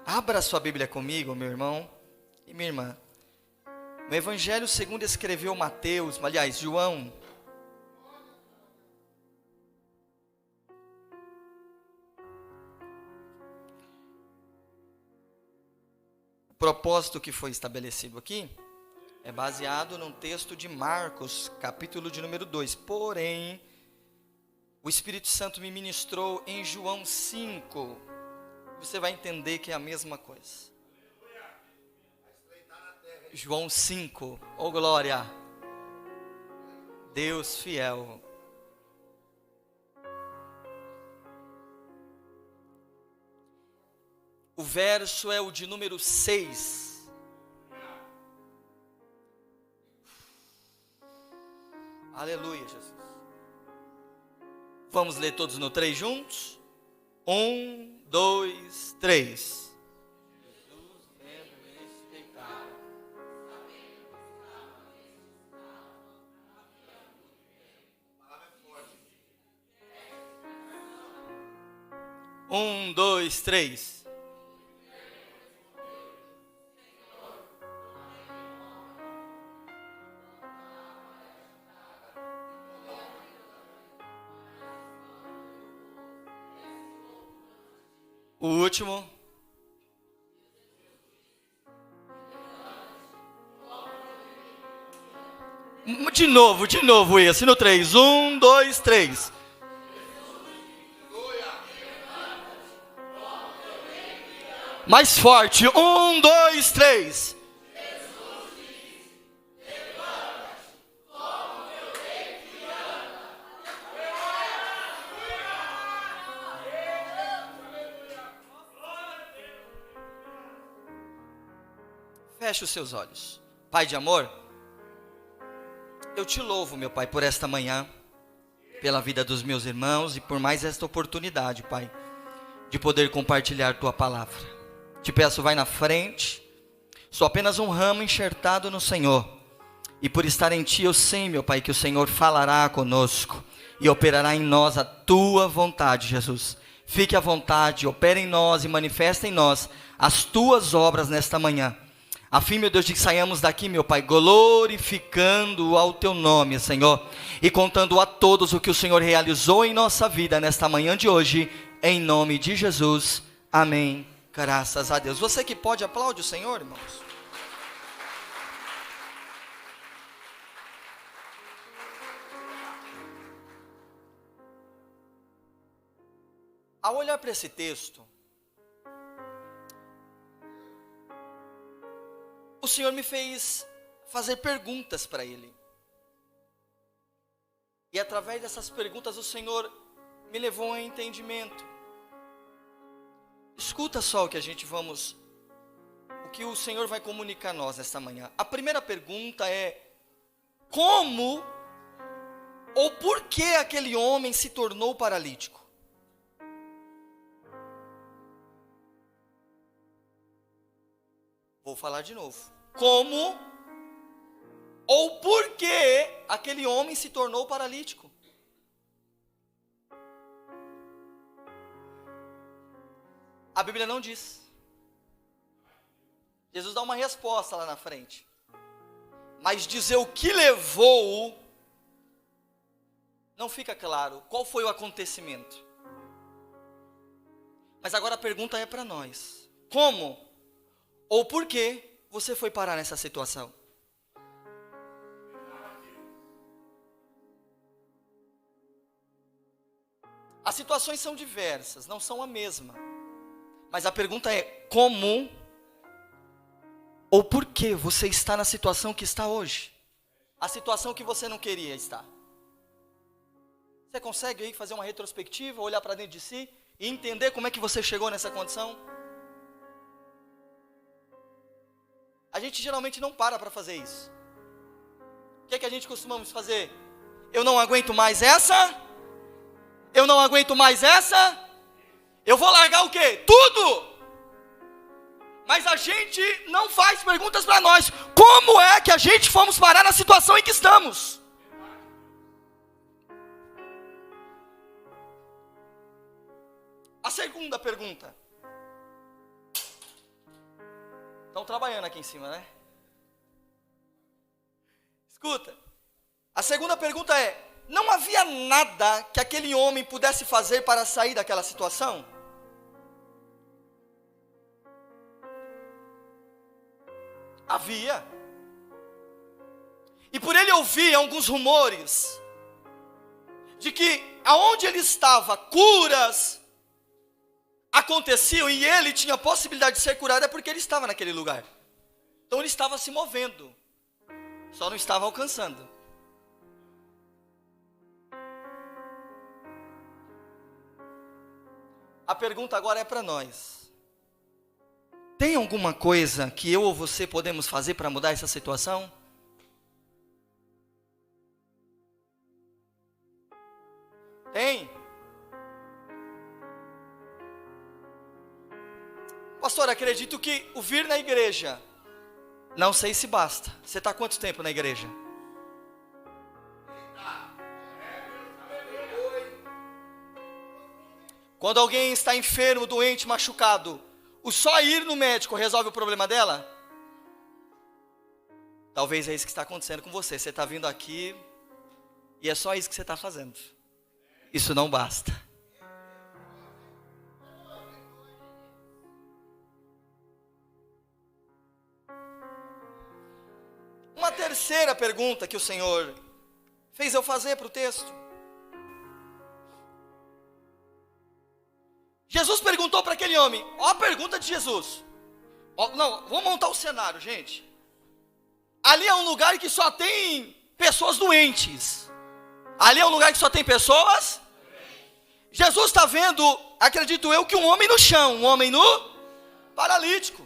Abra sua Bíblia comigo, meu irmão e minha irmã. No Evangelho segundo escreveu Mateus, aliás, João. O propósito que foi estabelecido aqui é baseado num texto de Marcos, capítulo de número 2. Porém, o Espírito Santo me ministrou em João 5. Você vai entender que é a mesma coisa. João 5, oh glória, Deus fiel. O verso é o de número 6. Aleluia, Jesus. Vamos ler todos no 3 juntos? 1, 2, 3. Um, dois, três. O último. De novo esse no 3. 1, 2, 3. Mais forte. 1, 2, 3. Feche os seus olhos. Pai de amor, eu te louvo, meu Pai, por esta manhã, pela vida dos meus irmãos e por mais esta oportunidade, Pai, de poder compartilhar tua palavra. Te peço, vai na frente. Sou apenas um ramo enxertado no Senhor. E por estar em ti, eu sei, meu Pai, que o Senhor falará conosco e operará em nós a tua vontade, Jesus. Fique à vontade, opere em nós e manifesta em nós as tuas obras nesta manhã. A fim, meu Deus, de que saiamos daqui, meu Pai, glorificando ao teu nome, Senhor, e contando a todos o que o Senhor realizou em nossa vida nesta manhã de hoje, em nome de Jesus. Amém. Graças a Deus. Você que pode, aplaude o Senhor, irmãos. Ao olhar para esse texto, o Senhor me fez fazer perguntas para Ele. E através dessas perguntas o Senhor me levou a um entendimento. Escuta só o que o que o Senhor vai comunicar a nós nesta manhã. A primeira pergunta é: como ou por que aquele homem se tornou paralítico? Vou falar de novo. Como ou por que aquele homem se tornou paralítico? A Bíblia não diz. Jesus dá uma resposta lá na frente. Mas dizer o que levou, não fica claro qual foi o acontecimento. Mas agora a pergunta é para nós: como ou por que você foi parar nessa situação? As situações são diversas, não são a mesma. Mas a pergunta é: como ou por que você está na situação que está hoje? A situação que você não queria estar. Você consegue aí fazer uma retrospectiva, olhar para dentro de si e entender como é que você chegou nessa condição? A gente geralmente não para fazer isso. O que é que a gente costumamos fazer? Eu não aguento mais essa. Eu não aguento mais essa. Eu vou largar o quê? Tudo! Mas a gente não faz perguntas para nós. Como é que a gente fomos parar na situação em que estamos? A segunda pergunta: estão trabalhando aqui em cima, né? Escuta, a segunda pergunta é: não havia nada que aquele homem pudesse fazer para sair daquela situação? Havia. E por ele ouvir alguns rumores de que aonde ele estava, curas aconteciam e ele tinha possibilidade de ser curado, é porque ele estava naquele lugar. Então ele estava se movendo, só não estava alcançando. A pergunta agora é para nós: tem alguma coisa que eu ou você podemos fazer para mudar essa situação? Tem? Pastor, acredito que o vir na igreja, não sei se basta. Você está há quanto tempo na igreja? Quando alguém está enfermo, doente, machucado, o só ir no médico resolve o problema dela? Talvez é isso que está acontecendo com você. Você está vindo aqui e é só isso que você está fazendo. Isso não basta. Uma terceira pergunta que o Senhor fez eu fazer para o texto. Jesus perguntou para aquele homem, ó a pergunta de Jesus. Não, vamos montar o cenário, gente. Ali é um lugar que só tem pessoas doentes. Ali é um lugar que só tem pessoas. Jesus está vendo, acredito eu, que um homem no chão, um homem no paralítico.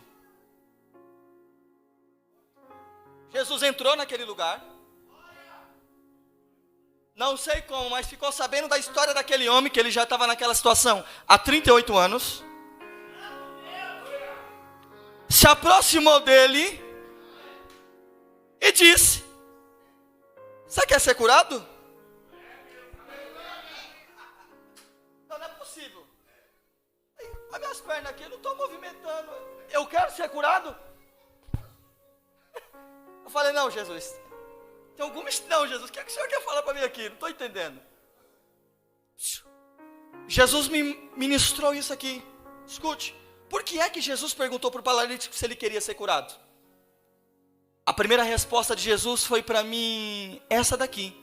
Jesus entrou naquele lugar. Não sei como, mas ficou sabendo da história daquele homem, que ele já estava naquela situação há 38 anos. Se aproximou dele e disse: você quer ser curado? Não é possível. As minhas pernas aqui, eu não estou movimentando. Eu quero ser curado? Eu falei: não, Jesus. Tem alguma... Não, Jesus, o que é que o Senhor quer falar para mim aqui? Não estou entendendo. Jesus me ministrou isso aqui. Escute. Por que é que Jesus perguntou para o paralítico se ele queria ser curado? A primeira resposta de Jesus foi para mim essa daqui.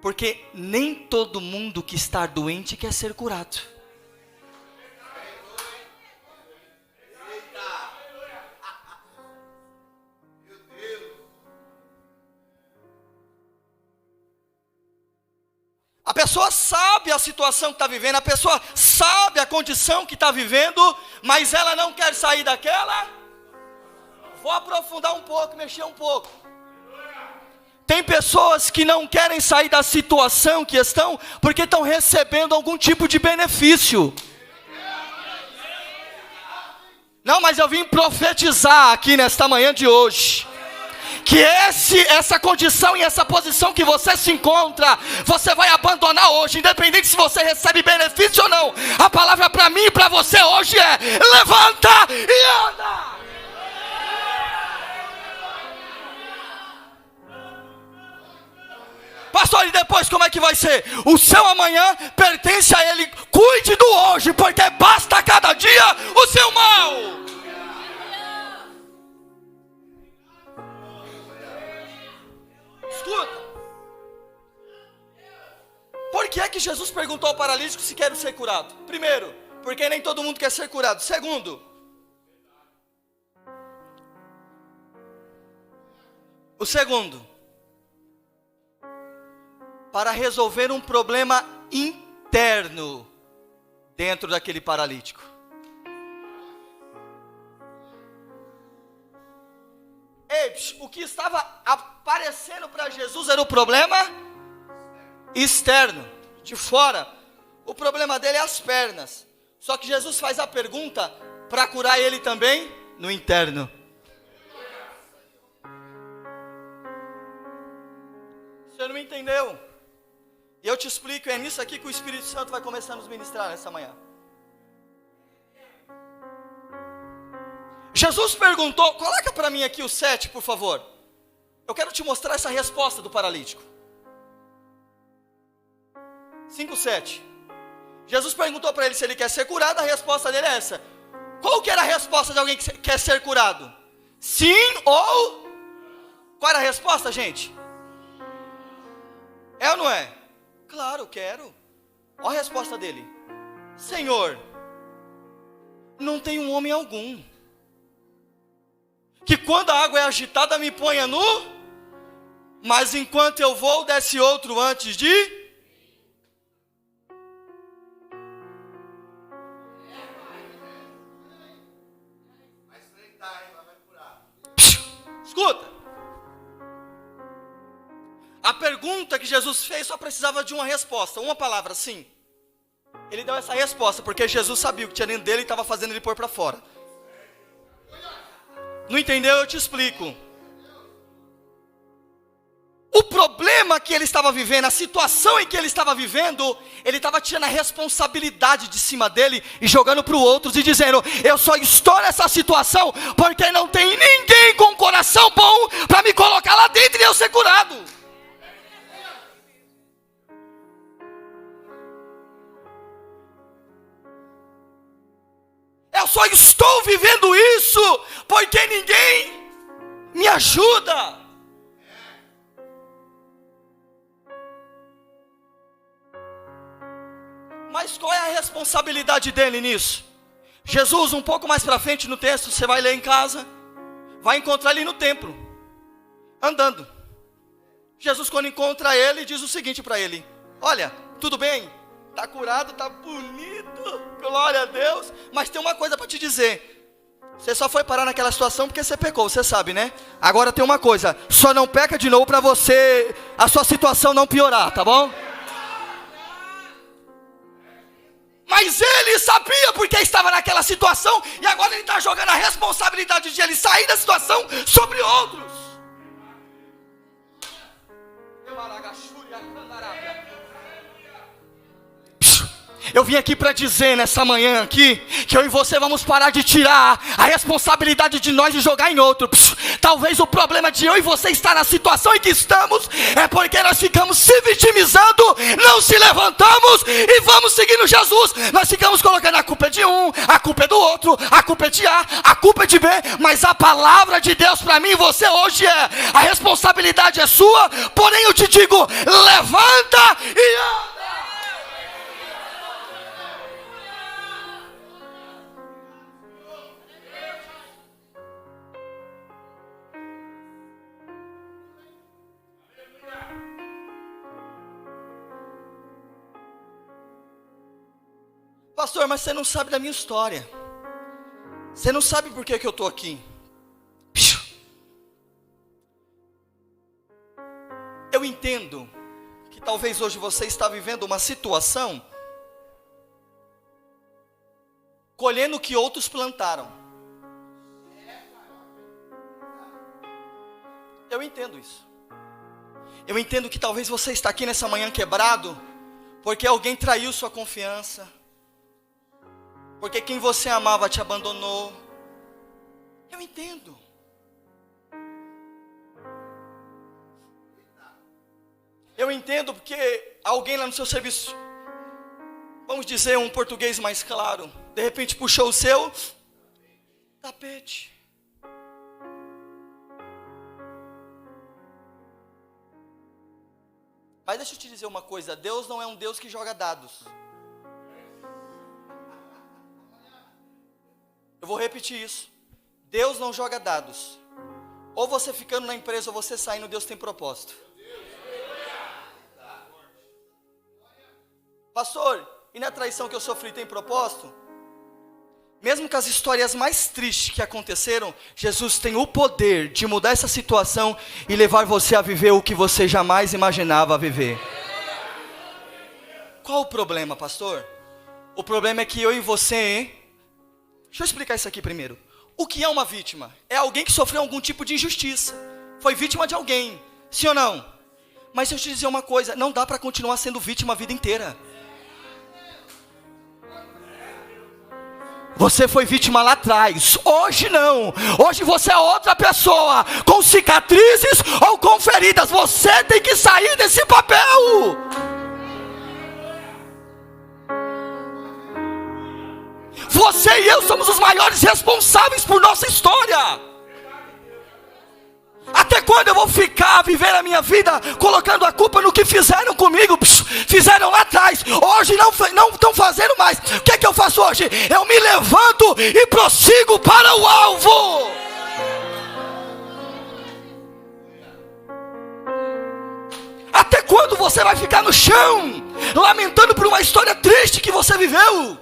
Porque nem todo mundo que está doente quer ser curado. A pessoa sabe a situação que está vivendo, a pessoa sabe a condição que está vivendo, mas ela não quer sair daquela. Vou aprofundar um pouco, mexer um pouco. Tem pessoas que não querem sair da situação que estão, porque estão recebendo algum tipo de benefício. Não, mas eu vim profetizar aqui nesta manhã de hoje, que essa condição e essa posição que você se encontra, você vai abandonar hoje, independente se você recebe benefício ou não. A palavra para mim e para você hoje é: levanta e anda. Pastor, e depois como é que vai ser? O seu amanhã pertence a Ele. Cuide do hoje, porque basta cada dia o seu mal. Escuta. Por que é que Jesus perguntou ao paralítico se quer ser curado? Primeiro, porque nem todo mundo quer ser curado. Segundo, para resolver um problema interno dentro daquele paralítico. O que estava aparecendo para Jesus era o problema externo, de fora. O problema dele é as pernas. Só que Jesus faz a pergunta para curar ele também no interno. Você não me entendeu? E eu te explico, é nisso aqui que o Espírito Santo vai começar a nos ministrar nessa manhã. Jesus perguntou, coloca para mim aqui o 7, por favor. Eu quero te mostrar essa resposta do paralítico. 5:7. Jesus perguntou para ele se ele quer ser curado, a resposta dele é essa. Qual que era a resposta de alguém que quer ser curado? Sim ou... Qual era a resposta, gente? É ou não é? Claro, quero. Olha a resposta dele. Senhor, não tem um homem algum que quando a água é agitada me ponha nu, mas enquanto eu vou, desce outro antes de... Escuta. A pergunta que Jesus fez só precisava de uma resposta, uma palavra, sim. Ele deu essa resposta porque Jesus sabia o que tinha dentro dele e estava fazendo ele pôr para fora. Não entendeu? Eu te explico. O problema que ele estava vivendo, a situação em que ele estava vivendo, ele estava tirando a responsabilidade de cima dele e jogando para os outros e dizendo: eu só estou nessa situação porque não tem ninguém com coração bom para me colocar lá dentro e eu ser curado. Eu só estou vivendo isso porque ninguém me ajuda. Mas qual é a responsabilidade dele nisso? Jesus, um pouco mais para frente no texto, você vai ler em casa, vai encontrar ele no templo, andando. Jesus, quando encontra ele, diz o seguinte para ele: olha, tudo bem? Está curado, está bonito, glória a Deus, mas tem uma coisa para te dizer. Você só foi parar naquela situação porque você pecou, você sabe, né? Agora tem uma coisa, só não peca de novo para você, a sua situação não piorar, tá bom? Mas ele sabia porque estava naquela situação, e agora ele está jogando a responsabilidade de ele sair da situação sobre outros. Eu vim aqui para dizer nessa manhã aqui, que eu e você vamos parar de tirar a responsabilidade de nós e jogar em outro. Talvez o problema de eu e você estar na situação em que estamos, é porque nós ficamos se vitimizando, não se levantamos e vamos seguindo Jesus. Nós ficamos colocando a culpa é de um, a culpa é do outro, a culpa é de A, a culpa é de B. Mas a palavra de Deus para mim e você hoje é: a responsabilidade é sua, porém eu te digo, levanta e anda. Pastor, mas você não sabe da minha história. Você não sabe por que eu estou aqui. Eu entendo que talvez hoje você está vivendo uma situação, colhendo o que outros plantaram. Eu entendo isso. Eu entendo que talvez você está aqui nessa manhã quebrado, porque alguém traiu sua confiança. Porque quem você amava te abandonou. Eu entendo. Eu entendo porque alguém lá no seu serviço, vamos dizer um português mais claro, de repente puxou o seu tapete. Mas deixa eu te dizer uma coisa, Deus não é um Deus que joga dados. Eu vou repetir isso. Deus não joga dados. Ou você ficando na empresa ou você saindo, Deus tem propósito. Pastor, e na traição que eu sofri tem propósito? Mesmo que as histórias mais tristes que aconteceram, Jesus tem o poder de mudar essa situação e levar você a viver o que você jamais imaginava viver. Qual o problema, pastor? O problema é que eu e você... Deixa eu explicar isso aqui primeiro. O que é uma vítima? É alguém que sofreu algum tipo de injustiça. Foi vítima de alguém. Sim ou não? Mas deixa eu te dizer uma coisa. Não dá para continuar sendo vítima a vida inteira. Você foi vítima lá atrás, hoje não. Hoje você é outra pessoa, com cicatrizes ou com feridas. Você tem que sair desse papel. Você e eu somos os maiores responsáveis por nossa história. Até quando eu vou ficar, viver a minha vida colocando a culpa no que fizeram comigo? Fizeram lá atrás, hoje não estão fazendo mais. O que é que eu faço hoje? Eu me levanto e prossigo para o alvo. Até quando você vai ficar no chão, lamentando por uma história triste que você viveu?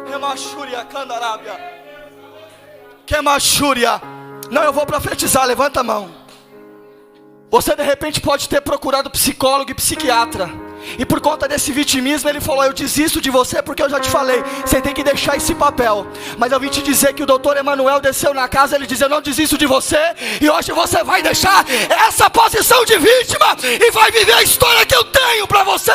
Remachúria, candarábia. Quemachúria. Não, eu vou profetizar, levanta a mão. Você de repente pode ter procurado psicólogo e psiquiatra, e por conta desse vitimismo ele falou: eu desisto de você porque eu já te falei, você tem que deixar esse papel. Mas eu vim te dizer que o doutor Emanuel desceu na casa, ele diz: eu não desisto de você, e hoje você vai deixar essa posição de vítima e vai viver a história que eu tenho para você.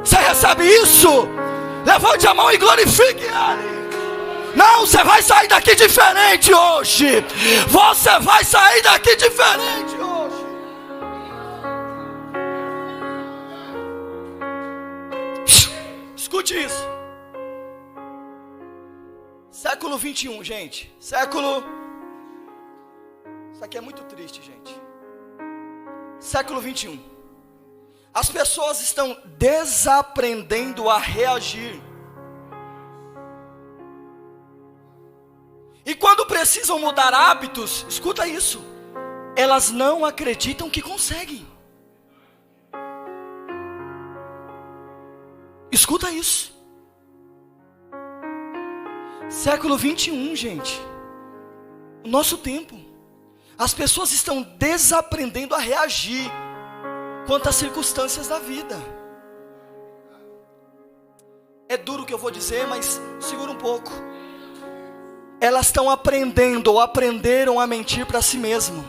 Você recebe isso? Levante a mão e glorifique Ele. Não, você vai sair daqui diferente hoje. Você vai sair daqui diferente hoje. Escute isso. Século 21, gente. Isso aqui é muito triste, gente. Século 21. As pessoas estão desaprendendo a reagir. E quando precisam mudar hábitos, escuta isso, elas não acreditam que conseguem. Escuta isso. Século 21, gente. O nosso tempo. As pessoas estão desaprendendo a reagir quanto às circunstâncias da vida. É duro o que eu vou dizer, mas segura um pouco. Elas estão aprendendo ou aprenderam a mentir para si mesmo.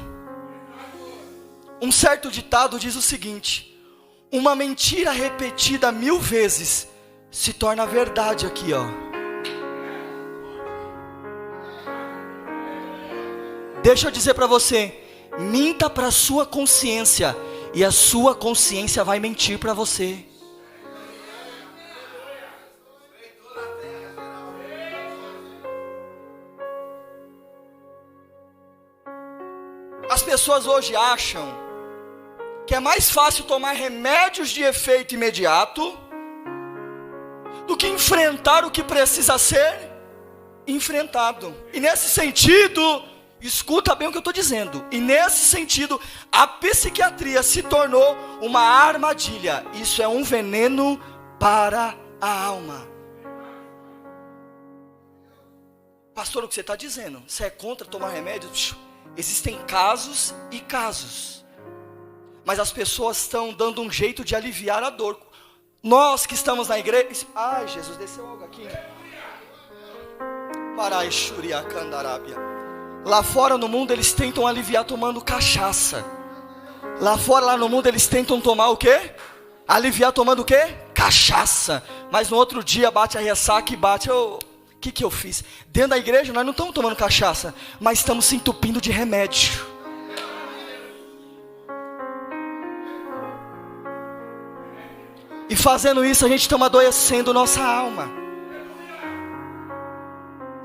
Um certo ditado diz o seguinte: uma mentira repetida 1000 vezes se torna verdade aqui, ó. Deixa eu dizer para você, minta para a sua consciência, e a sua consciência vai mentir para você. As pessoas hoje acham que é mais fácil tomar remédios de efeito imediato do que enfrentar o que precisa ser enfrentado. E nesse sentido, escuta bem o que eu estou dizendo. E nesse sentido, a psiquiatria se tornou uma armadilha. Isso é um veneno para a alma. Pastor, o que você está dizendo? Você é contra tomar remédio? Existem casos e casos. Mas as pessoas estão dando um jeito de aliviar a dor. Nós que estamos na igreja... Ai, Jesus, desceu algo aqui. Paraixuria, candarábia. Lá fora no mundo eles tentam aliviar tomando cachaça. Lá fora, lá no mundo eles tentam tomar o quê? Aliviar tomando o quê? Cachaça. Mas no outro dia bate a ressaca e bate... O que eu fiz? Dentro da igreja nós não estamos tomando cachaça, mas estamos se entupindo de remédio. E fazendo isso a gente está adoecendo nossa alma.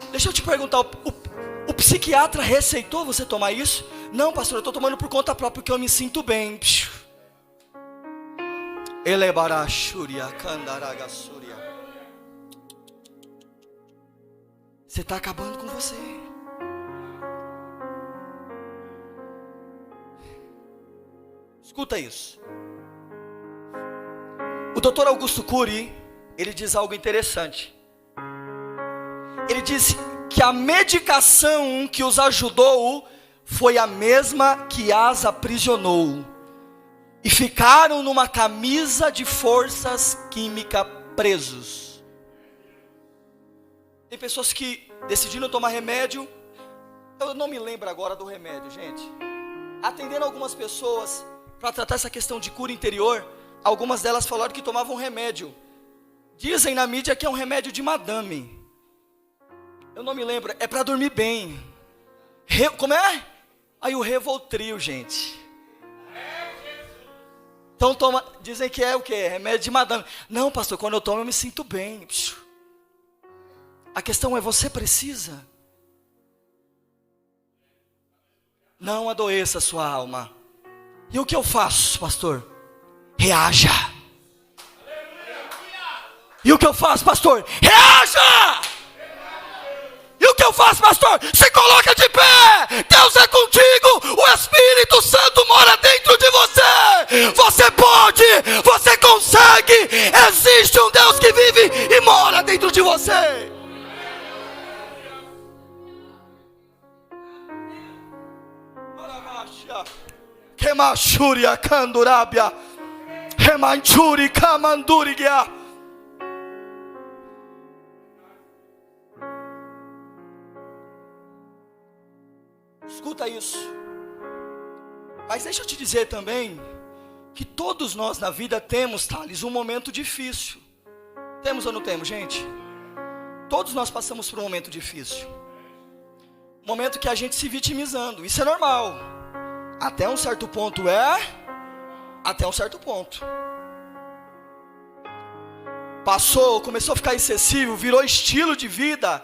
Deixa eu te perguntar, o psiquiatra receitou você tomar isso? Não, pastor, eu estou tomando por conta própria porque eu me sinto bem. Elebarachúria, candaragaçúria. Você está acabando com você. Escuta isso. O Dr. Augusto Cury, ele diz algo interessante. Ele diz que a medicação que os ajudou foi a mesma que as aprisionou. E ficaram numa camisa de forças químicas presos. Tem pessoas que decidiram tomar remédio. Eu não me lembro agora do remédio, gente. Atendendo algumas pessoas para tratar essa questão de cura interior, Algumas delas falaram que tomavam remédio. Dizem na mídia que é um remédio de madame. Eu não me lembro, é para dormir bem. Como é? Aí o Revoltrio, gente. Então toma, dizem que é o quê? Remédio de madame. Não, pastor, quando eu tomo eu me sinto bem. A questão é, você precisa? Não adoeça a sua alma. E o que eu faço, pastor? Reaja. E o que eu faço, pastor? Reaja! E o que eu faço, pastor? Se coloca de pé. Deus é contigo. O Espírito Santo mora dentro de você. Você pode, você consegue. Existe um Deus que vive e mora dentro de você. Kemashuria Kandurabia Remanchuri Kamandurigia. Escuta isso. Mas deixa eu te dizer também que todos nós na vida temos, Thales, um momento difícil. Temos ou não temos, gente? Todos nós passamos por um momento difícil. Um momento que a gente se vitimizando. Isso é normal. Até um certo ponto até um certo ponto. Passou, começou a ficar excessivo, virou estilo de vida.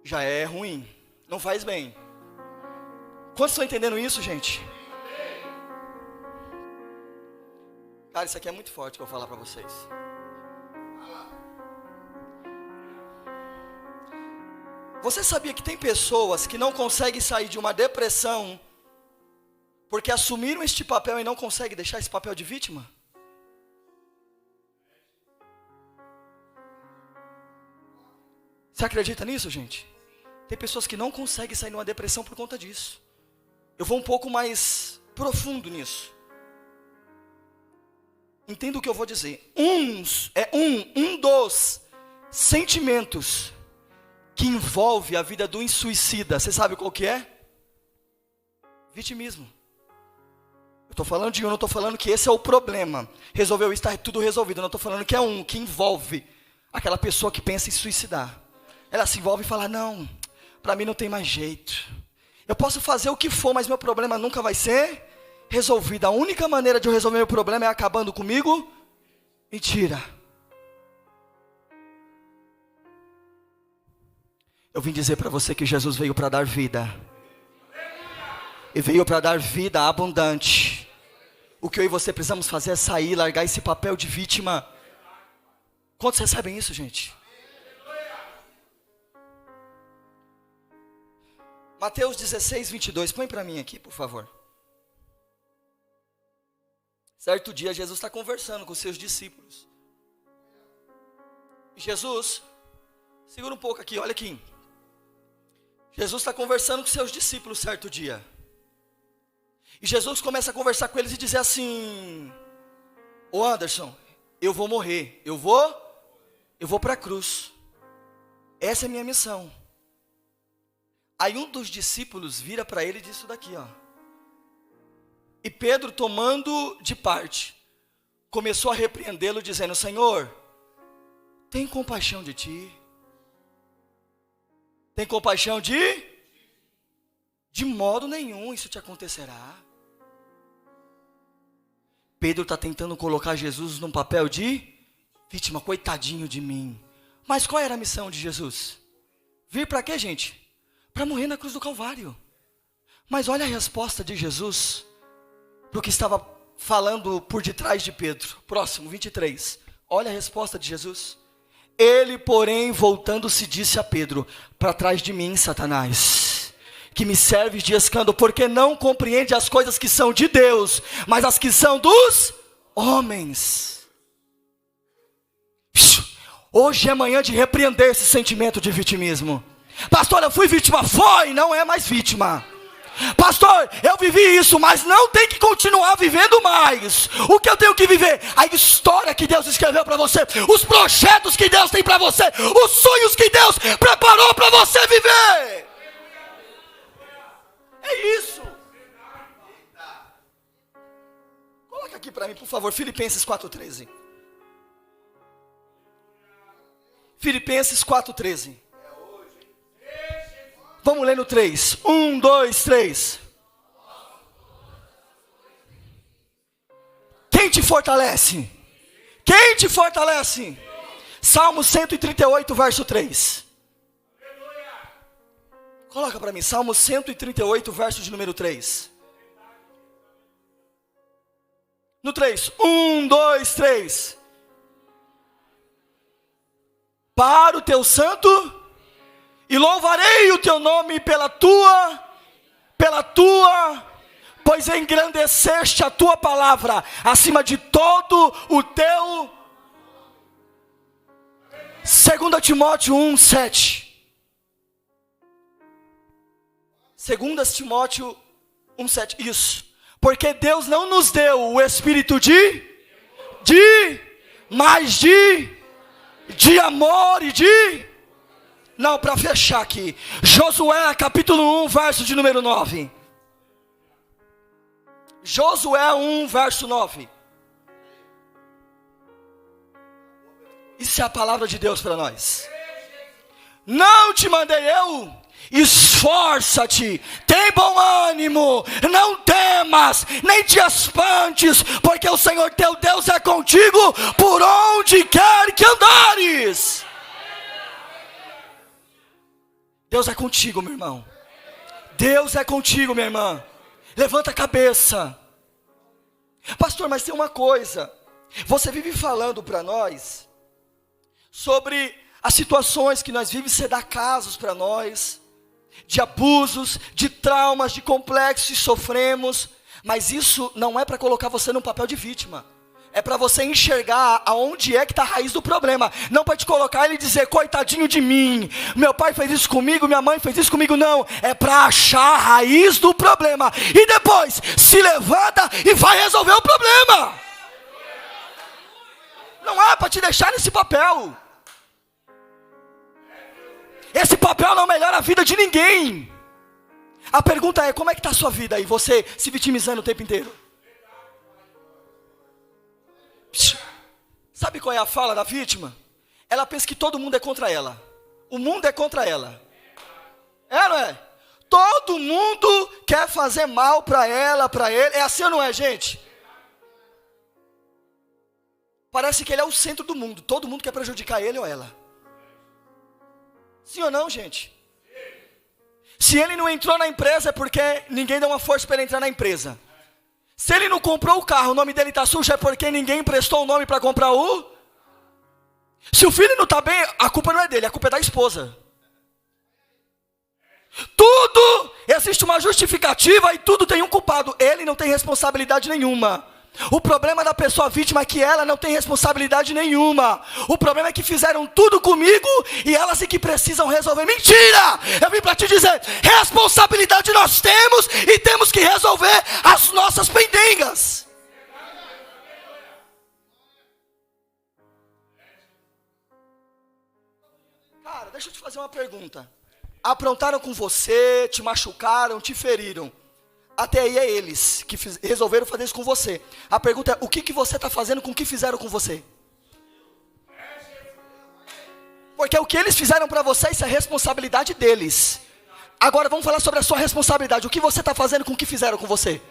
Já é ruim. Não faz bem. Quantos estão entendendo isso, gente? Cara, isso aqui é muito forte que eu vou falar para vocês. Você sabia que tem pessoas que não conseguem sair de uma depressão porque assumiram este papel e não conseguem deixar esse papel de vítima? Você acredita nisso, gente? Tem pessoas que não conseguem sair de uma depressão por conta disso. Eu vou um pouco mais profundo nisso. Entenda o que eu vou dizer. Um dos sentimentos que envolve a vida do suicida, você sabe qual que é? Vitimismo. Eu estou falando de um, não estou falando que esse é o problema. Resolveu isso, está tudo resolvido. Eu não estou falando que é um, que envolve aquela pessoa que pensa em suicidar. Ela se envolve e fala, não, para mim não tem mais jeito. Eu posso fazer o que for, mas meu problema nunca vai ser resolvido. A única maneira de eu resolver meu problema é acabando comigo. Mentira. Eu vim dizer para você que Jesus veio para dar vida. E veio para dar vida abundante. O que eu e você precisamos fazer é sair, largar esse papel de vítima. Quantos recebem isso, gente? Mateus 16, 22. Põe para mim aqui, por favor. Certo dia, Jesus está conversando com os seus discípulos. E Jesus, segura um pouco aqui, olha aqui. Jesus está conversando com os seus discípulos certo dia. E Jesus começa a conversar com eles e dizer assim: ô Anderson, eu vou morrer, eu vou para a cruz. Essa é a minha missão. Aí um dos discípulos vira para ele e diz isso daqui, ó. E Pedro, tomando de parte, começou a repreendê-lo, dizendo: Senhor, tem compaixão de ti. Tem compaixão de modo nenhum isso te acontecerá. Pedro está tentando colocar Jesus num papel de vítima, coitadinho de mim. Mas qual era a missão de Jesus? Vir para quê, gente? Para morrer na cruz do Calvário. Mas olha a resposta de Jesus para o que estava falando por detrás de Pedro. Próximo, 23. Olha a resposta de Jesus. Ele, porém, voltando-se, disse a Pedro: para trás de mim, Satanás, que me serves de escândalo, porque não compreende as coisas que são de Deus, mas as que são dos homens. Hoje é manhã de repreender esse sentimento de vitimismo. Pastor, eu fui vítima. Foi, não é mais vítima. Pastor, eu vivi isso, mas não tem que continuar vivendo mais. O que eu tenho que viver? A história que Deus escreveu para você, os projetos que Deus tem para você, os sonhos que Deus preparou para você viver. É isso. Coloca aqui para mim, por favor, Filipenses 4:13. Filipenses 4:13. Vamos ler no 3. 1, 2, 3. Quem te fortalece? Quem te fortalece? Salmo 138, verso 3. Coloca para mim, Salmo 138, verso de número 3. No 3. 1, 2, 3. Para o teu santo, e louvarei o teu nome pela tua, pois engrandeceste a tua palavra acima de todo o teu. 2 Timóteo 1, 7. 2 Timóteo 1, 7. Isso. Porque Deus não nos deu o espírito mas de amor e de... Não, para fechar aqui. Josué capítulo 1, verso de número 9. Josué 1, verso 9. Isso é a palavra de Deus para nós. Não te mandei eu? Esforça-te, tem bom ânimo, não temas, nem te espantes, porque o Senhor teu Deus é contigo por onde quer que andares. Deus é contigo, meu irmão. Deus é contigo, minha irmã. Levanta a cabeça. Pastor, mas tem uma coisa. Você vive falando para nós sobre as situações que nós vivemos, você dá casos para nós, de abusos, de traumas, de complexos que sofremos, mas isso não é para colocar você num papel de vítima, é para você enxergar aonde é que está a raiz do problema, não para te colocar ele e dizer, coitadinho de mim, meu pai fez isso comigo, minha mãe fez isso comigo, não, é para achar a raiz do problema, e depois se levanta e vai resolver o problema, não é para te deixar nesse papel. Esse papel não melhora a vida de ninguém. A pergunta é, como é que está a sua vida aí? Você se vitimizando o tempo inteiro. Sabe qual é a fala da vítima? Ela pensa que todo mundo é contra ela. O mundo é contra ela. É, não é? Todo mundo quer fazer mal para ela, para ele. É assim ou não é, gente? Parece que ele é o centro do mundo. Todo mundo quer prejudicar ele ou ela. Sim ou não, gente? Se ele não entrou na empresa é porque ninguém deu uma força para ele entrar na empresa. Se ele não comprou o carro, o nome dele está sujo, é porque ninguém emprestou o nome para comprar o... Se o filho não está bem, a culpa não é dele, a culpa é da esposa. Tudo, existe uma justificativa e tudo tem um culpado. Ele não tem responsabilidade nenhuma. O problema da pessoa vítima é que ela não tem responsabilidade nenhuma. O problema é que fizeram tudo comigo e elas é que precisam resolver. Mentira! Eu vim para te dizer, responsabilidade nós temos e temos que resolver as nossas pendengas. Cara, deixa eu te fazer uma pergunta. Aprontaram com você, te machucaram, te feriram. Até aí é eles que resolveram fazer isso com você. A pergunta é, o que você está fazendo com o que fizeram com você? Porque o que eles fizeram para você, isso é responsabilidade deles. Agora vamos falar sobre a sua responsabilidade. O que você está fazendo com o que fizeram com você?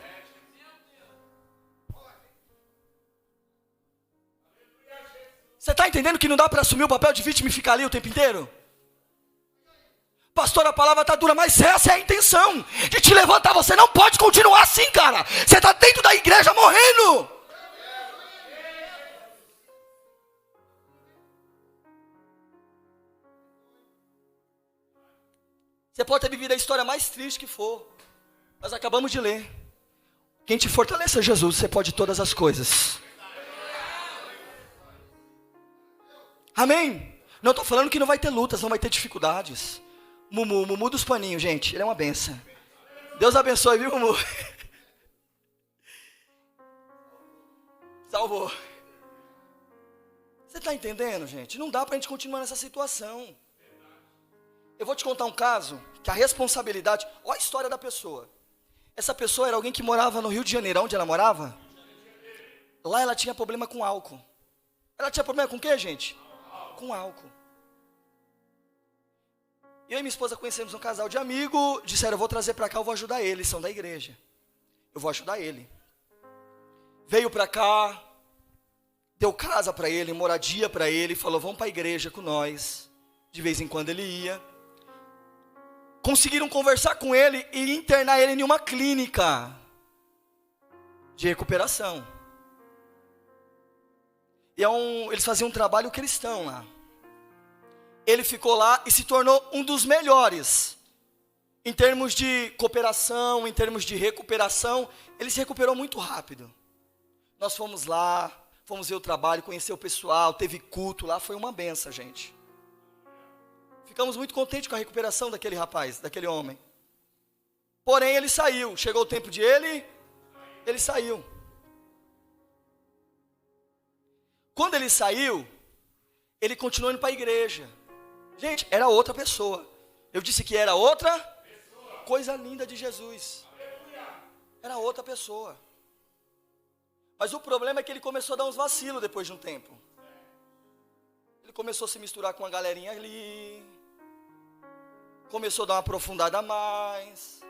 Você está entendendo que não dá para assumir o papel de vítima e ficar ali o tempo inteiro? Pastor, a palavra está dura, mas essa é a intenção, de te levantar. Você não pode continuar assim, cara. Você está dentro da igreja morrendo. Você pode ter vivido a história mais triste que for. Nós acabamos de ler. Quem te fortalece é Jesus, você pode todas as coisas. Amém? Não estou falando que não vai ter lutas, não vai ter dificuldades. Mumu dos paninhos, gente, ele é uma benção. Deus abençoe, viu, Mumu? Salvou. Você está entendendo, gente? Não dá para a gente continuar nessa situação. Eu vou te contar um caso, que a responsabilidade... Olha a história da pessoa. Essa pessoa era alguém que morava no Rio de Janeiro. Onde ela morava? Lá ela tinha problema com álcool. Ela tinha problema com o quê, gente? Com álcool. Eu e minha esposa conhecemos um casal de amigos, disseram, eu vou trazer para cá, eu vou ajudar eles, são da igreja. Eu vou ajudar ele. Veio para cá, deu casa para ele, moradia para ele, falou, vamos para a igreja com nós. De vez em quando ele ia. Conseguiram conversar com ele e internar ele em uma clínica de recuperação. E eles faziam um trabalho cristão lá. Ele ficou lá e se tornou um dos melhores. Em termos de cooperação, em termos de recuperação, ele se recuperou muito rápido. Nós fomos lá, fomos ver o trabalho, conhecer o pessoal, teve culto lá, foi uma benção, gente. Ficamos muito contentes com a recuperação daquele rapaz, daquele homem. Porém, ele saiu. Chegou o tempo de ele saiu. Quando ele saiu, ele continuou indo para a igreja. Gente, era outra pessoa. Eu disse que era outra coisa linda de Jesus. Era outra pessoa. Mas o problema é que ele começou a dar uns vacilos depois de um tempo. Ele começou a se misturar com uma galerinha ali. Começou a dar uma aprofundada a mais.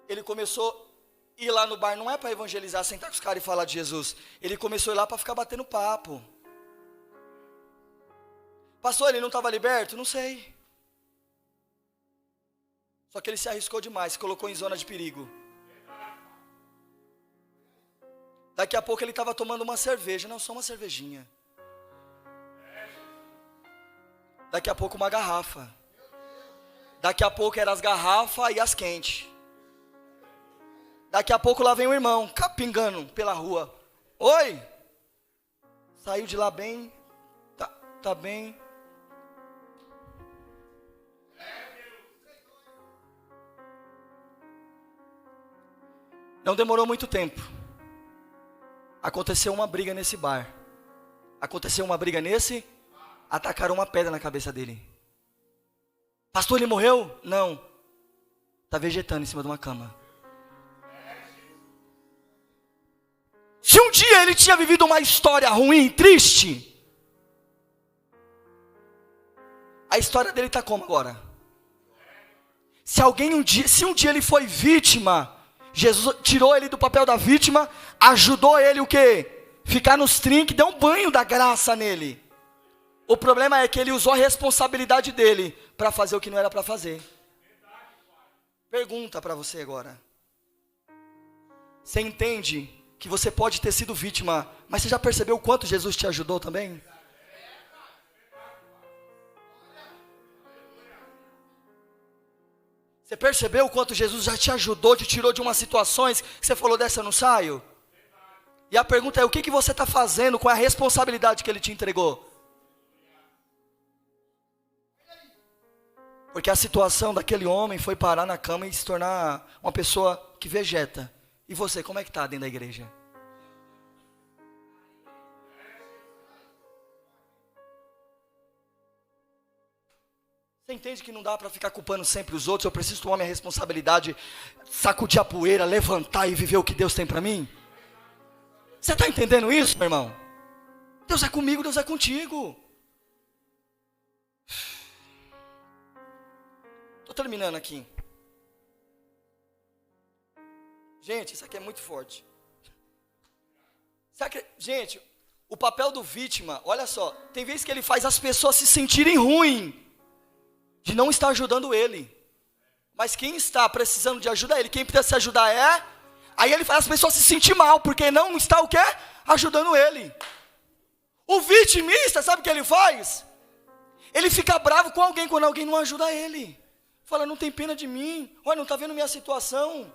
Ele começou a ir lá no bar, não é para evangelizar, sentar com os caras e falar de Jesus. Ele começou a ir lá para ficar batendo papo. Pastor, ele não estava liberto? Não sei. Só que ele se arriscou demais, se colocou em zona de perigo. Daqui a pouco ele estava tomando uma cerveja, não, só uma cervejinha. Daqui a pouco uma garrafa. Daqui a pouco eram as garrafas e as quentes. Daqui a pouco lá vem o irmão, capingando pela rua. Oi! Saiu de lá bem, tá bem. Não demorou muito tempo. Aconteceu uma briga nesse bar. Atacaram uma pedra na cabeça dele. Pastor, ele morreu? Não. Está vegetando em cima de uma cama. Se um dia ele tinha vivido uma história ruim, triste, a história dele está como agora? Se um dia ele foi vítima, Jesus tirou ele do papel da vítima, ajudou ele o quê? Ficar nos trinques, deu um banho da graça nele. O problema é que ele usou a responsabilidade dele para fazer o que não era para fazer. Pergunta para você agora. Você entende que você pode ter sido vítima, mas você já percebeu o quanto Jesus te ajudou também? Você percebeu o quanto Jesus já te ajudou, te tirou de umas situações que você falou, dessa eu não saio? E a pergunta é, o que você está fazendo com a responsabilidade que ele te entregou? Porque a situação daquele homem foi parar na cama e se tornar uma pessoa que vegeta. E você, como é que está dentro da igreja? Você entende que não dá para ficar culpando sempre os outros? Eu preciso tomar minha responsabilidade, sacudir a poeira, levantar e viver o que Deus tem para mim? Você está entendendo isso, meu irmão? Deus é comigo, Deus é contigo. Estou terminando aqui. Gente, isso aqui é muito forte. Gente, o papel do vítima, olha só, tem vezes que ele faz as pessoas se sentirem ruim de não estar ajudando ele. Mas quem está precisando de ajuda é ele. Quem precisa se ajudar é... Aí ele faz as pessoas se sentir mal, porque não está o quê? Ajudando ele. O vitimista, sabe o que ele faz? Ele fica bravo com alguém quando alguém não ajuda ele. Fala, não tem pena de mim. Olha, não está vendo minha situação.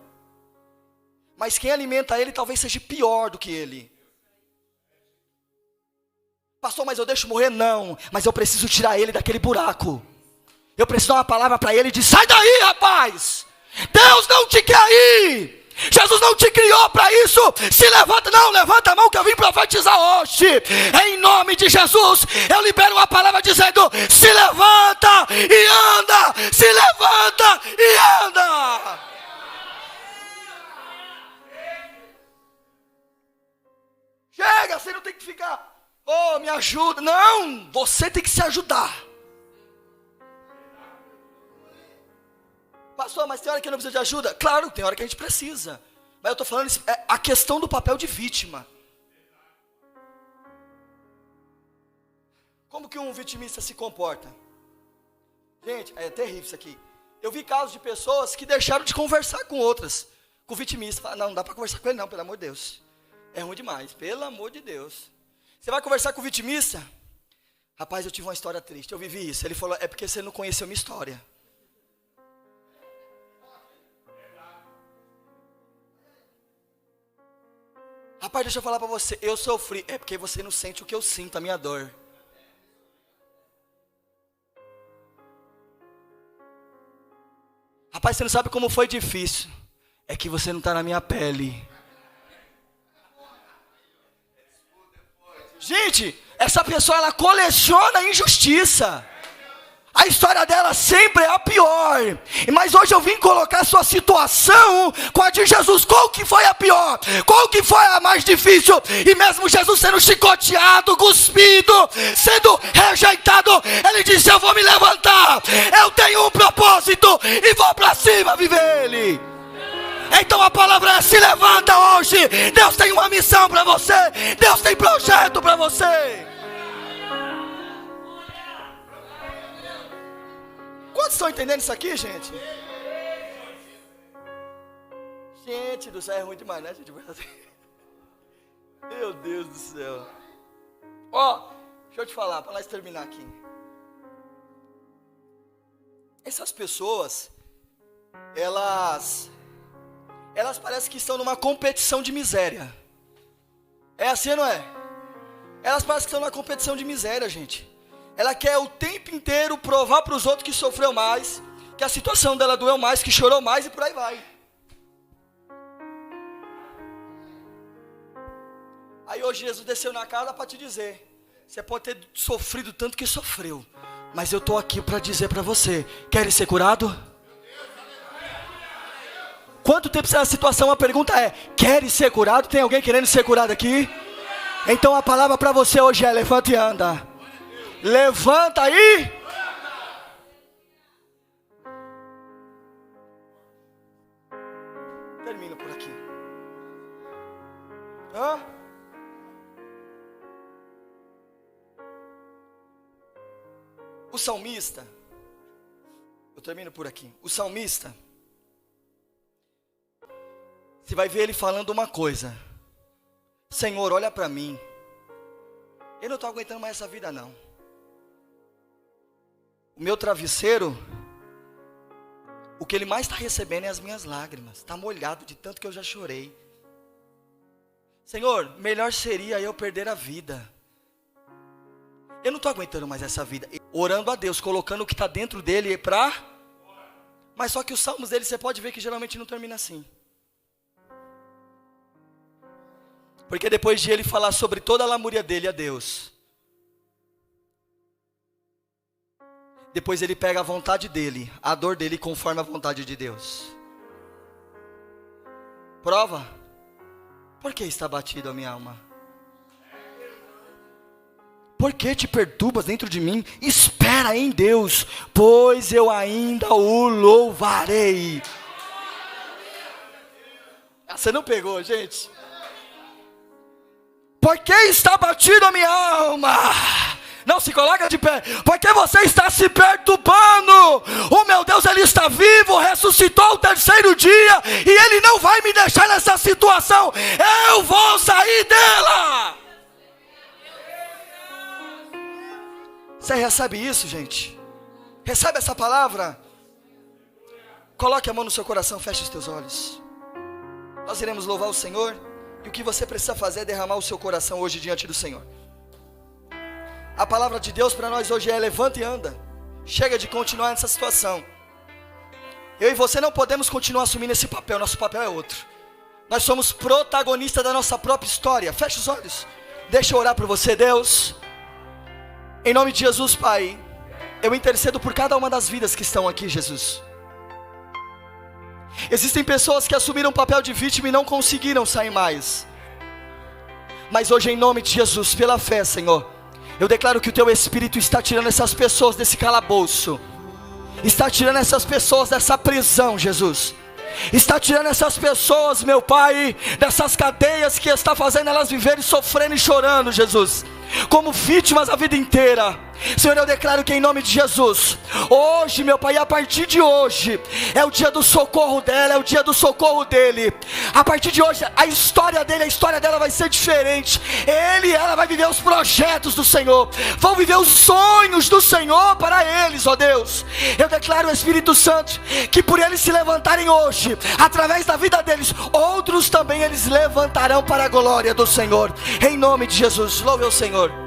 Mas quem alimenta ele talvez seja pior do que ele. Pastor, mas eu deixo morrer? Não. Mas eu preciso tirar ele daquele buraco. Eu preciso dar uma palavra para ele de sai daí, rapaz. Deus não te quer aí. Jesus não te criou para isso. Se levanta, não, levanta a mão que eu vim profetizar hoje. Em nome de Jesus, eu libero uma palavra dizendo: se levanta e anda. Se levanta e anda. pega, você não tem que ficar, oh, me ajuda. Não, você tem que se ajudar. Pastor, mas tem hora que eu não preciso de ajuda? Claro, tem hora que a gente precisa. Mas eu estou falando a questão do papel de vítima. Como que um vitimista se comporta? Gente, é terrível isso aqui. Eu vi casos de pessoas que deixaram de conversar com outras. Com o vitimista. Fala, não dá para conversar com ele não, pelo amor de Deus. É ruim demais, pelo amor de Deus. Você vai conversar com o vitimista? Rapaz, eu tive uma história triste, eu vivi isso. Ele falou, é porque você não conheceu minha história. Rapaz, deixa eu falar para você, eu sofri. É porque você não sente o que eu sinto, a minha dor. Rapaz, você não sabe como foi difícil. É que você não está na minha pele. Gente, essa pessoa, ela coleciona injustiça. A história dela sempre é a pior. Mas hoje eu vim colocar a sua situação com a de Jesus. Qual que foi a pior? Qual que foi a mais difícil? E mesmo Jesus sendo chicoteado, cuspido, sendo rejeitado, ele disse, eu vou me levantar. Eu tenho um propósito e vou para cima viver ele. Então a palavra é, se levanta hoje. Deus tem uma missão para você. Deus tem projeto para você. Quantos estão entendendo isso aqui, gente? Gente do céu, é ruim demais, né, gente? Meu Deus do céu. Ó, deixa eu te falar, para nós terminar aqui. Essas pessoas, elas parecem que estão numa competição de miséria. É assim, não é? Elas parecem que estão numa competição de miséria, gente. Ela quer o tempo inteiro provar para os outros que sofreu mais, que a situação dela doeu mais, que chorou mais e por aí vai. Aí hoje Jesus desceu na casa para te dizer, você pode ter sofrido tanto que sofreu, mas eu estou aqui para dizer para você, quer ser curado? Quanto tempo será a situação? A pergunta é, quer ser curado? Tem alguém querendo ser curado aqui? Então a palavra para você hoje é, levanta e anda. Levanta aí. Termino por aqui. O salmista, eu termino por aqui. O salmista, você vai ver ele falando uma coisa. Senhor, olha para mim. Eu não estou aguentando mais essa vida não. O meu travesseiro, o que ele mais está recebendo é as minhas lágrimas. Está molhado de tanto que eu já chorei. Senhor, melhor seria eu perder a vida. Eu não estou aguentando mais essa vida. Orando a Deus, colocando o que está dentro dele para... Mas só que os salmos dele, você pode ver que geralmente não termina assim. Porque depois de ele falar sobre toda a lamúria dele a Deus, depois ele pega a vontade dele, a dor dele conforme a vontade de Deus. Prova. Por que está batido a minha alma? Por que te perturbas dentro de mim? Espera em Deus, pois eu ainda o louvarei. Você não pegou, gente? Por que está batido a minha alma? Não, se coloca de pé. Porque você está se perturbando. O meu Deus, Ele está vivo, ressuscitou o terceiro dia, e Ele não vai me deixar nessa situação. Eu vou sair dela. Você recebe isso, gente? Recebe essa palavra? Coloque a mão no seu coração, feche os teus olhos. Nós iremos louvar o Senhor. E o que você precisa fazer é derramar o seu coração hoje diante do Senhor. A palavra de Deus para nós hoje é: levanta e anda. Chega de continuar nessa situação. Eu e você não podemos continuar assumindo esse papel. Nosso papel é outro. Nós somos protagonistas da nossa própria história. Feche os olhos. Deixa eu orar por você, Deus. Em nome de Jesus, Pai, eu intercedo por cada uma das vidas que estão aqui, Jesus. Existem pessoas que assumiram o papel de vítima e não conseguiram sair mais. Mas hoje, em nome de Jesus, pela fé, Senhor, eu declaro que o Teu Espírito está tirando essas pessoas desse calabouço, está tirando essas pessoas dessa prisão, Jesus. Está tirando essas pessoas, meu Pai, dessas cadeias que está fazendo elas viverem sofrendo e chorando, Jesus, como vítimas a vida inteira. Senhor, eu declaro que em nome de Jesus, hoje, meu Pai, a partir de hoje, é o dia do socorro dela, é o dia do socorro dele. A partir de hoje, a história dele, a história dela vai ser diferente. Ele e ela vai viver os projetos do Senhor, vão viver os sonhos do Senhor para eles, ó Deus. Eu declaro, Espírito Santo, que por eles se levantarem hoje, através da vida deles, outros também eles levantarão para a glória do Senhor. Em nome de Jesus, louve ao Senhor.